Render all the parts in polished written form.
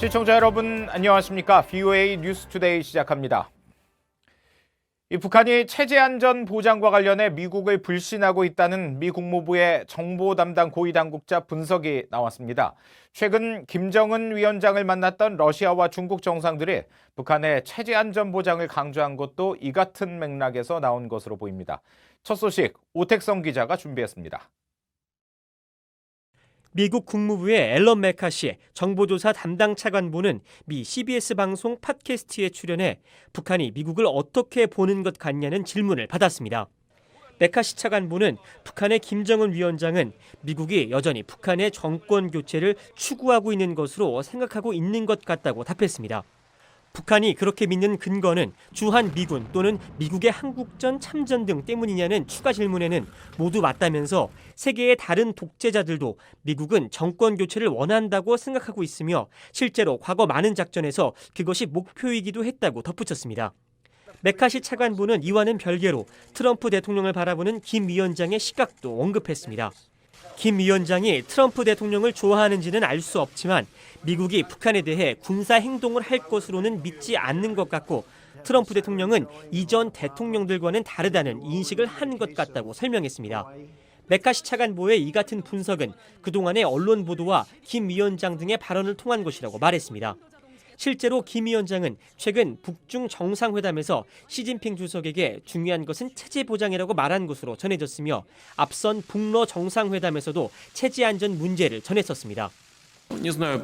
시청자 여러분 안녕하십니까? VOA 뉴스투데이 시작합니다. 북한이 체제안전보장과 관련해 미국을 불신하고 있다는 미 국무부의 정보 담당 고위 당국자 분석이 나왔습니다. 최근 김정은 위원장을 만났던 러시아와 중국 정상들이 북한의 체제안전보장을 강조한 것도 이 같은 맥락에서 나온 것으로 보입니다. 첫 소식 오택성 기자가 준비했습니다. 미국 국무부의 앨런 매카시 정보조사 담당 차관보는 미 CBS 방송 팟캐스트에 출연해 북한이 미국을 어떻게 보는 것 같냐는 질문을 받았습니다. 매카시 차관보는 북한의 김정은 위원장은 미국이 여전히 북한의 정권 교체를 추구하고 있는 것으로 생각하고 있는 것 같다고 답했습니다. 북한이 그렇게 믿는 근거는 주한 미군 또는 미국의 한국전 참전 등 때문이냐는 추가 질문에는 모두 맞다면서 세계의 다른 독재자들도 미국은 정권 교체를 원한다고 생각하고 있으며 실제로 과거 많은 작전에서 그것이 목표이기도 했다고 덧붙였습니다. 매카시 차관보는 이와는 별개로 트럼프 대통령을 바라보는 김 위원장의 시각도 언급했습니다. 김 위원장이 트럼프 대통령을 좋아하는지는 알 수 없지만 미국이 북한에 대해 군사 행동을 할 것으로는 믿지 않는 것 같고 트럼프 대통령은 이전 대통령들과는 다르다는 인식을 한 것 같다고 설명했습니다. 매카시 차관보의 이 같은 분석은 그동안의 언론 보도와 김 위원장 등의 발언을 통한 것이라고 말했습니다. 실제로 김 위원장은 최근 북중 정상회담에서 시진핑 주석에게 중요한 것은 체제 보장이라고 말한 것으로 전해졌으며 앞선 북러 정상회담에서도 체제 안전 문제를 전했었습니다. Не знаю,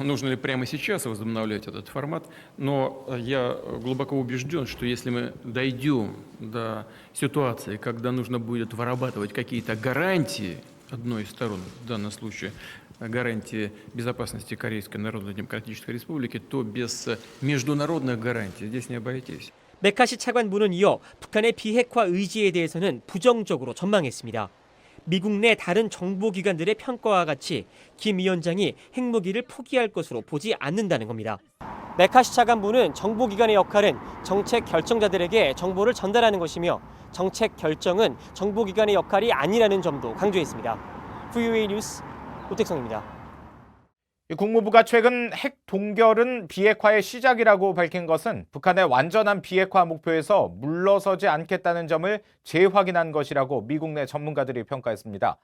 нужно ли прямо сейчас возобновлять этот формат, но я глубоко убежден, что если мы дойдем до ситуации, когда нужно будет вырабатывать какие-то гарантии одной из сторон, в данном случае гарантии безопасности Корейской Народно-Демократической Республики, то без международных гарантий здесь не обойтись. 매카시 차관보는 이어 북한의 비핵화 의지에 대해서는 부정적으로 전망했습니다. 미국 내 다른 정보기관들의 평가와 같이 김 위원장이 핵무기를 포기할 것으로 보지 않는다는 겁니다. 매카시 차관보는 정보기관의 역할은 정책 결정자들에게 정보를 전달하는 것이며 정책 결정은 정보기관의 역할이 아니라는 점도 강조했습니다. VOA 뉴스 오택성입니다. 국무부가 최근 핵 동결은 비핵화의 시작이라고 밝힌 것은 북한의 완전한 비핵화 목표에서 물러서지 않겠다는 점을 재확인한 것이라고 미국 내 전문가들이 평가했습니다.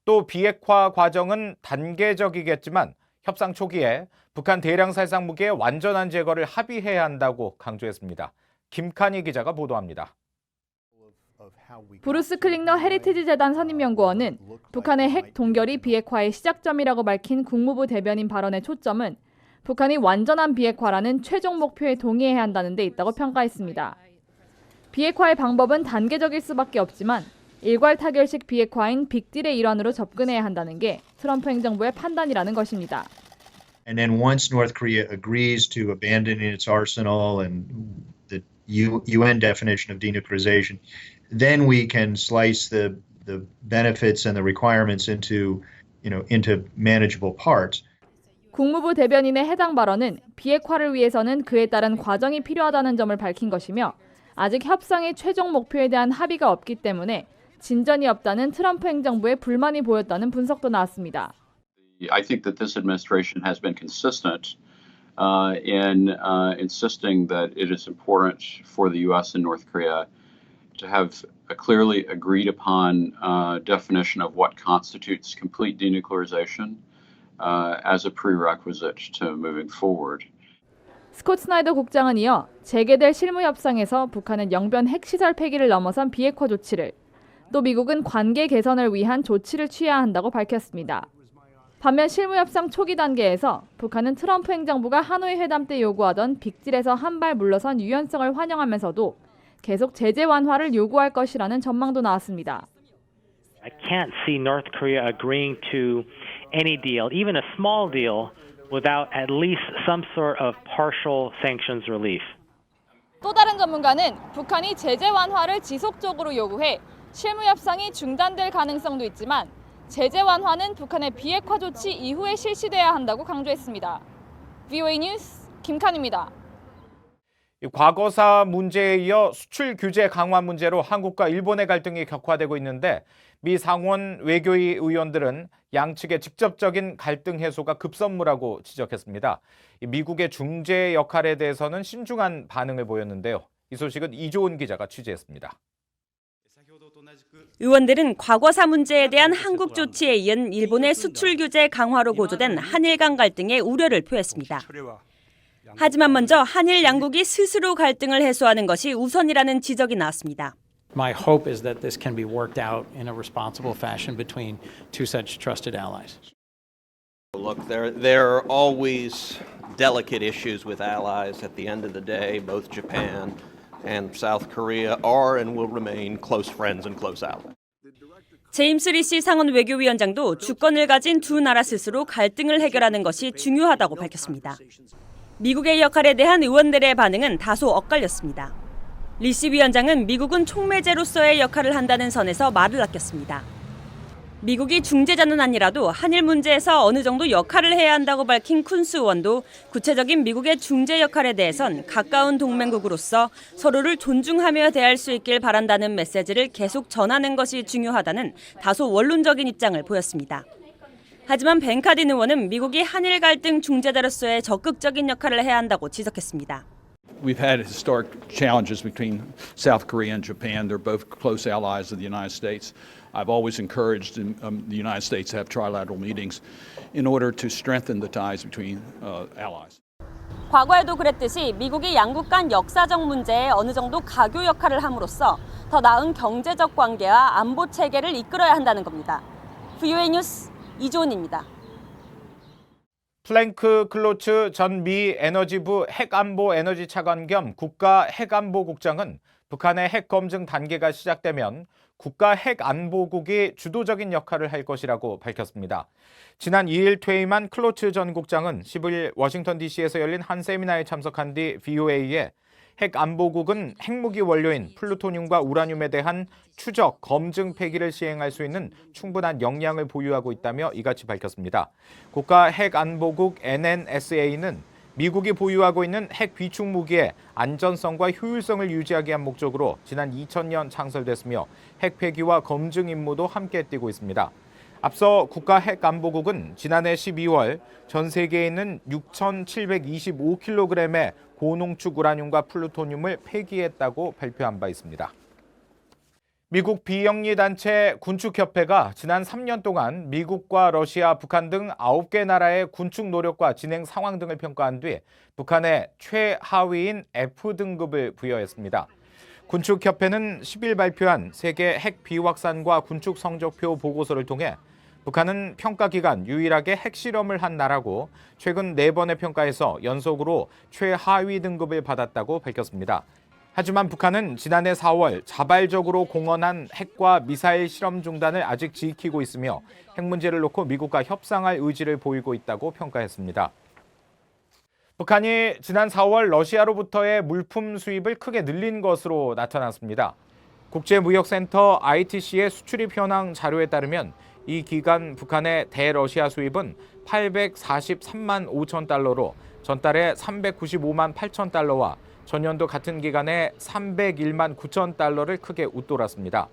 또 비핵화 과정은 단계적이겠지만 협상 초기에 북한 대량 살상 무기의 완전한 제거를 합의해야 한다고 강조했습니다. 김칸희 기자가 보도합니다. 브루스 클링너 헤리티지 재단 선임연구원은 북한의 핵 동결이 비핵화의 시작점이라고 밝힌 국무부 대변인 발언의 초점은 북한이 완전한 비핵화라는 최종 목표에 동의해야 한다는 데 있다고 평가했습니다. 비핵화의 방법은 단계적일 수밖에 없지만 일괄 타결식 비핵화인 빅딜의 일환으로 접근해야 한다는 게 트럼프 행정부의 판단이라는 것입니다. And then once North Korea agrees to abandoning its arsenal and the UN definition of denuclearization, then we can slice the benefits and the requirements into manageable parts. 국무부 대변인의 해당 발언은 비핵화를 위해서는 그에 따른 과정이 필요하다는 점을 밝힌 것이며 아직 협상의 최종 목표에 대한 합의가 없기 때문에 진전이 없다는 트럼프 행정부의 불만이 보였다는 분석도 나왔습니다. I think that this administration has been consistent in insisting that it is important for the U.S. and North Korea to have a clearly agreed upon definition of what constitutes complete denuclearization as a prerequisite to moving forward. 스콧 스나이더 국장은 이어 재개될 실무 협상에서 북한은 영변 핵시설 폐기를 넘어선 비핵화 조치를, 또 미국은 관계 개선을 위한 조치를 취해야 한다고 밝혔습니다. 반면 실무 협상 초기 단계에서 북한은 트럼프 행정부가 하노이 회담 때 요구하던 빅딜에서 한 발 물러선 유연성을 환영하면서도 계속 제재 완화를 요구할 것이라는 전망도 나왔습니다. I can't see North Korea agreeing to any deal, even a small deal, without at least some sort of partial sanctions relief. 또 다른 전문가는 북한이 제재 완화를 지속적으로 요구해 실무 협상이 중단될 가능성도 있지만 제재 완화는 북한의 비핵화 조치 이후에 실시돼야 한다고 강조했습니다. VOA 뉴스 김칸입니다. 이 과거사 문제에 이어 수출 규제 강화 문제로 한국과 일본의 갈등이 격화되고 있는데 미 상원 외교위 의원들은 양측의 직접적인 갈등 해소가 급선무라고 지적했습니다. 이 미국의 중재 역할에 대해서는 신중한 반응을 보였는데요. 이 소식은 이조은 기자가 취재했습니다. 의원들은 과거사 문제에 대한 한국 조치에 이은 일본의 수출 규제 강화로 고조된 한일 간 갈등에 우려를 표했습니다. 하지만 먼저 한일 양국이 스스로 갈등을 해소하는 것이 우선이라는 지적이 나왔습니다. My hope is that this can be worked out in a responsible fashion between two such trusted allies. Look, there are always delicate issues with allies. At the end of the day, both Japan and South Korea are and will remain close friends and close allies. 제임스 리시 상원 외교위원장도 주권을 가진 두 나라 스스로 갈등을 해결하는 것이 중요하다고 밝혔습니다. 미국의 역할에 대한 의원들의 반응은 다소 엇갈렸습니다. 리시 위원장은 미국은 촉매제로서의 역할을 한다는 선에서 말을 아꼈습니다. 미국이 중재자는 아니라도 한일 문제에서 어느 정도 역할을 해야 한다고 밝힌 쿤스 의원도 구체적인 미국의 중재 역할에 대해선 가까운 동맹국으로서 서로를 존중하며 대할 수 있길 바란다는 메시지를 계속 전하는 것이 중요하다는 다소 원론적인 입장을 보였습니다. 하지만 벤 카딘 의원은 미국이 한일 갈등 중재자로서의 적극적인 역할을 해야 한다고 지적했습니다. We've had historic challenges between South Korea and Japan. They're both close allies of the United States. I've always encouraged the United States to have trilateral meetings in order to strengthen the ties between allies. 과거에도 그랬듯이 미국이 양국 간 역사적 문제에 어느 정도 가교 역할을 함으로써 더 나은 경제적 관계와 안보 체계를 이끌어야 한다는 겁니다. VOA 뉴스 이조은입니다. 플랭크 클로츠 전 미 에너지부 핵안보 에너지 차관 겸 국가 핵안보국장은 북한의 핵 검증 단계가 시작되면 국가 핵안보국이 주도적인 역할을 할 것이라고 밝혔습니다. 지난 2일 퇴임한 클로츠 전 국장은 15일 워싱턴 DC에서 열린 한 세미나에 참석한 뒤 VOA에 핵안보국은 핵무기 원료인 플루토늄과 우라늄에 대한 추적, 검증 폐기를 시행할 수 있는 충분한 역량을 보유하고 있다며 이같이 밝혔습니다. 국가 핵안보국 NNSA는 미국이 보유하고 있는 핵 비축 무기의 안전성과 효율성을 유지하기 위한 목적으로 지난 2000년 창설됐으며 핵 폐기와 검증 임무도 함께 띄고 있습니다. 앞서 국가 핵안보국은 지난해 12월 전 세계에 있는 6,725kg의 고농축 우라늄과 플루토늄을 폐기했다고 발표한 바 있습니다. 미국 비영리 단체 군축협회가 지난 3년 동안 미국과 러시아, 북한 등 9개 나라의 군축 노력과 진행 상황 등을 평가한 뒤 북한에 최하위인 F등급을 부여했습니다. 군축협회는 10일 발표한 세계 핵 비확산과 군축 성적표 보고서를 통해 북한은 평가 기간 유일하게 핵실험을 한 나라고 최근 4번의 평가에서 연속으로 최하위 등급을 받았다고 밝혔습니다. 하지만 북한은 지난해 4월 자발적으로 공언한 핵과 미사일 실험 중단을 아직 지키고 있으며 핵 문제를 놓고 미국과 협상할 의지를 보이고 있다고 평가했습니다. 북한이 지난 4월 러시아로부터의 물품 수입을 크게 늘린 것으로 나타났습니다. 국제무역센터 ITC의 수출입 현황 자료에 따르면 이 기간 북한의 대러시아 수입은 843만 5천 달러로 전달에 395만 8천 달러와 전년도 같은 기간에 301만 9천 달러를 크게 웃돌았습니다.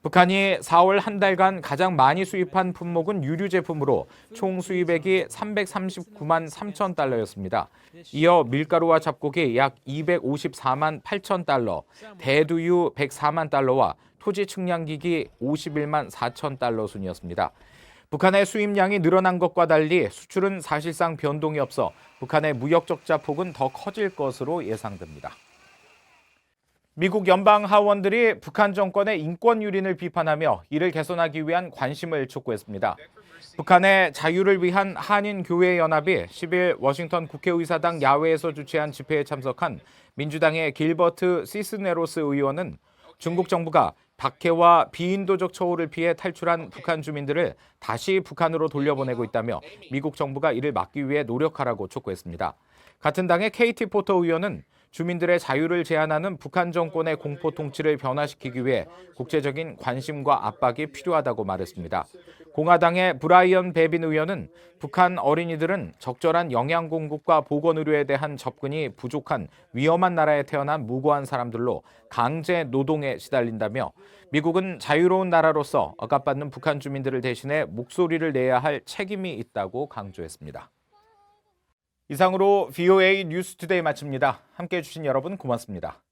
북한이 4월 한 달간 가장 많이 수입한 품목은 유류 제품으로 총 수입액이 339만 3천 달러였습니다. 이어 밀가루와 잡곡이 약 254만 8천 달러, 대두유 104만 달러와 토지 측량기기 51만 4천 달러 순이었습니다. 북한의 수입량이 늘어난 것과 달리 수출은 사실상 변동이 없어 북한의 무역 적자 폭은 더 커질 것으로 예상됩니다. 미국 연방 하원들이 북한 정권의 인권 유린을 비판하며 이를 개선하기 위한 관심을 촉구했습니다. 북한의 자유를 위한 한인교회연합이 10일 워싱턴 국회의사당 야외에서 주최한 집회에 참석한 민주당의 길버트 시스네로스 의원은 중국 정부가 박해와 비인도적 처우를 피해 탈출한 북한 주민들을 다시 북한으로 돌려보내고 있다며 미국 정부가 이를 막기 위해 노력하라고 촉구했습니다. 같은 당의 KT 포터 의원은 주민들의 자유를 제한하는 북한 정권의 공포 통치를 변화시키기 위해 국제적인 관심과 압박이 필요하다고 말했습니다. 공화당의 브라이언 베빈 의원은 북한 어린이들은 적절한 영양 공급과 보건 의료에 대한 접근이 부족한 위험한 나라에 태어난 무고한 사람들로 강제 노동에 시달린다며 미국은 자유로운 나라로서 억압받는 북한 주민들을 대신해 목소리를 내야 할 책임이 있다고 강조했습니다. 이상으로 VOA 뉴스투데이 마칩니다. 함께해 주신 여러분 고맙습니다.